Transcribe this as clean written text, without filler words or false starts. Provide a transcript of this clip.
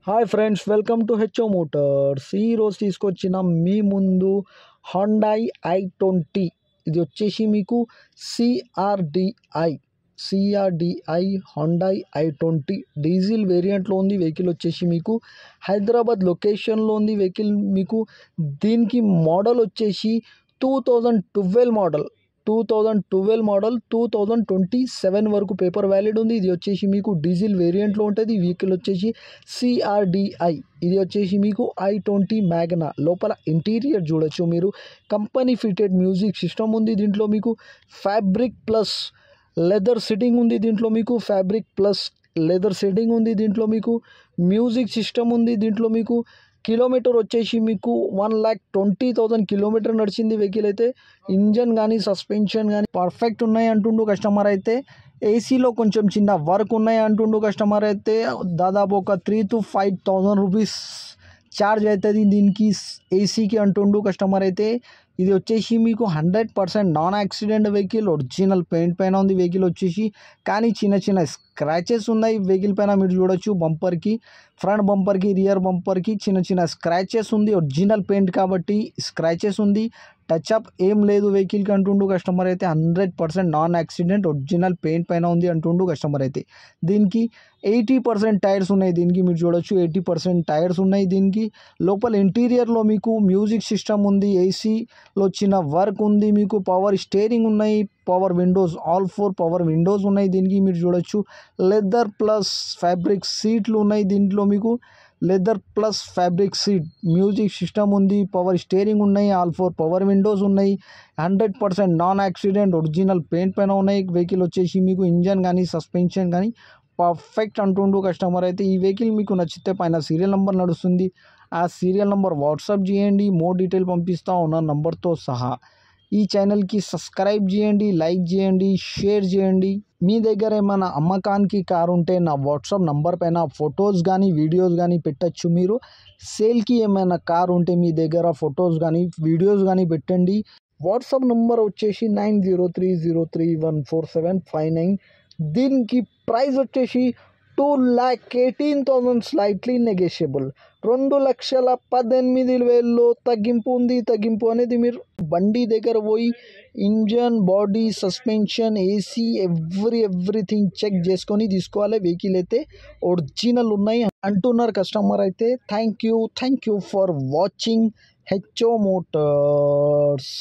Hi friends, welcome to HO Motors. ఈరోజు తీసుకొచ్చిన మీ ముందు హుండాయ్ i20. ఇది వచ్చేసి మీకు సిఆర్డిఐ హుండాయ్ i20 డీజిల్ వేరియంట్లో ఉంది. వెహికల్ వచ్చేసి మీకు హైదరాబాద్ లొకేషన్లో ఉంది. వెహికల్ మీకు దీనికి మోడల్ వచ్చేసి 2012 మోడల్ 2027 వరకు పేపర్ వ్యాలిడ్ ఉంది. ఇది వచ్చేసి మీకు డీజిల్ వేరియంట్లో ఉంటుంది. వెహికల్ వచ్చేసి సిఆర్డిఐ. ఇది వచ్చేసి మీకు i20 మ్యాగ్నా. లోపల ఇంటీరియర్ చూడొచ్చు మీరు. కంపెనీ ఫిటెడ్ మ్యూజిక్ సిస్టమ్ ఉంది. దీంట్లో మీకు ఫ్యాబ్రిక్ ప్లస్ లెదర్ సిట్టింగ్ ఉంది. దీంట్లో మీకు ఫ్యాబ్రిక్ ప్లస్ లెదర్ సిట్టింగ్ ఉంది. దీంట్లో మీకు మ్యూజిక్ సిస్టమ్ ఉంది. దీంట్లో మీకు కిలోమీటర్ వచ్చేసి మీకు 1,20,000 కిలోమీటర్ నడిచింది వెహికల్ అయితే. ఇంజన్ కానీ సస్పెన్షన్ కానీ పర్ఫెక్ట్ ఉన్నాయి అంటుండు కస్టమర్ అయితే. ఏసీలో కొంచెం చిన్న వర్క్ ఉన్నాయి అంటుండు కస్టమర్ అయితే. దాదాపు ఒక 3,000 to 5,000 రూపీస్ ఛార్జ్ అవుతుంది దీనికి ఏసీకి అంటుండు కస్టమర్ అయితే. ఇది వచ్చేసి మీకు 100% non accident vehicle. Original paint పైన ఉంది వెహికల్ వచ్చేసి. కానీ చిన్న చిన్న స్క్రాచెస్ ఉన్నాయి వెహికల్ పైన మీరు చూడొచ్చు. బంపర్కి, ఫ్రంట్ బంపర్కి, రియర్ బంపర్కి చిన్న చిన్న స్క్రాచెస్ ఉంది. ఒరిజినల్ పెయింట్ కాబట్టి స్క్రాచెస్ ఉంది. టచ్అప్ ఏం లేదు వెహికల్కి అంటుండు కస్టమర్ అయితే. 100% నాన్ యాక్సిడెంట్ ఒరిజినల్ పెయింట్ పైన ఉంది అంటుండు కస్టమర్ అయితే. దీనికి 80% టైర్స్ ఉన్నాయి. దీనికి మీరు చూడొచ్చు 80% టైర్స్ ఉన్నాయి దీనికి. లోపల ఇంటీరియర్లో మీకు మ్యూజిక్ సిస్టమ్ ఉంది. ఏసీలో చిన్న వర్క్ ఉంది. మీకు పవర్ స్టీరింగ్ ఉన్నాయి. Power Windows, all 4 power Windows ఉన్నాయి దీనికి మీరు చూడొచ్చు. లెదర్ ప్లస్ ఫ్యాబ్రిక్ సీట్లు ఉన్నాయి దీంట్లో మీకు. Leather plus fabric seat, music system ఉంది. పవర్ స్టీరింగ్ ఉన్నాయి. ఆల్ 4 పవర్ విండోస్ ఉన్నాయి. 100% నాన్ యాక్సిడెంట్ ఒరిజినల్ పెయింట్ పైన ఉన్నాయి. వెహికల్ వచ్చేసి మీకు ఇంజన్ కానీ సస్పెన్షన్ కానీ పర్ఫెక్ట్ అంటుండు కస్టమర్ అయితే. ఈ వెహికల్ మీకు నచ్చితే పైన సీరియల్ నెంబర్ నడుస్తుంది. ఆ సీరియల్ నెంబర్ వాట్సాప్ చేయండి. మోర్ డీటెయిల్ పంపిస్తా ఉన్న నంబర్తో సహా. ఈ ఛానల్కి సబ్స్క్రైబ్ చేయండి, లైక్ చేయండి, షేర్ చేయండి. మీ దగ్గర ఏమైనా అమ్మకానికి కారు ఉంటే నా వాట్సాప్ నంబర్ పైన ఫొటోస్ కానీ వీడియోస్ కానీ పెట్టచ్చు మీరు. సేల్కి ఏమైనా కారు ఉంటే మీ దగ్గర ఫొటోస్ కానీ వీడియోస్ కానీ పెట్టండి. వాట్సాప్ నంబర్ వచ్చేసి 9030314759. దీనికి ప్రైస్ వచ్చేసి 2,18,000 స్లైట్లీ నెగోషియబుల్. 2,18,000 తగ్గింపు ఉంది. తగ్గింపు అనేది మీరు బండి దగ్గర పోయి engine, body, suspension, AC everything check చేసుకొని తీసుకోవాలి. వెహికల్ అయితే ఒరిజినల్ ఉన్నాయి అంటున్నారు కస్టమర్ అయితే. Thank you for watching HO Motors.